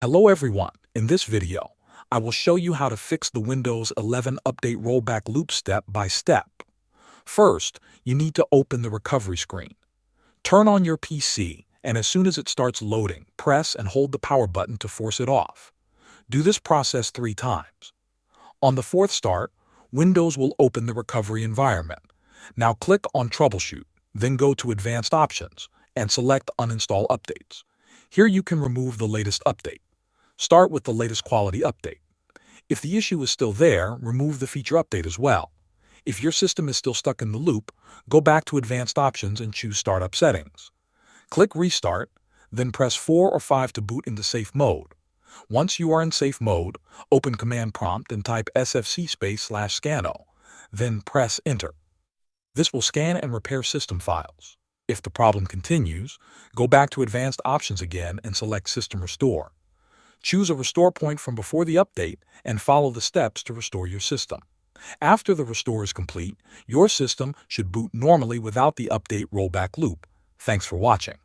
Hello everyone, in this video, I will show you how to fix the Windows 11 Update Rollback loop step by step. First, you need to open the recovery screen. Turn on your PC, and as soon as it starts loading, press and hold the power button to force it off. Do this process 3 times. On the 4th start, Windows will open the recovery environment. Now click on Troubleshoot, then go to Advanced Options, and select Uninstall Updates. Here you can remove the latest update. Start with the latest quality update. If the issue is still there, remove the feature update as well. If your system is still stuck in the loop, go back to Advanced Options and choose Startup Settings. Click Restart, then press 4 or 5 to boot into safe mode. Once you are in safe mode, open Command Prompt and type sfc/scanno, then press Enter. This will scan and repair system files. If the problem continues, go back to Advanced Options again and select System Restore. Choose a restore point from before the update and follow the steps to restore your system. After the restore is complete, your system should boot normally without the update rollback loop. Thanks for watching.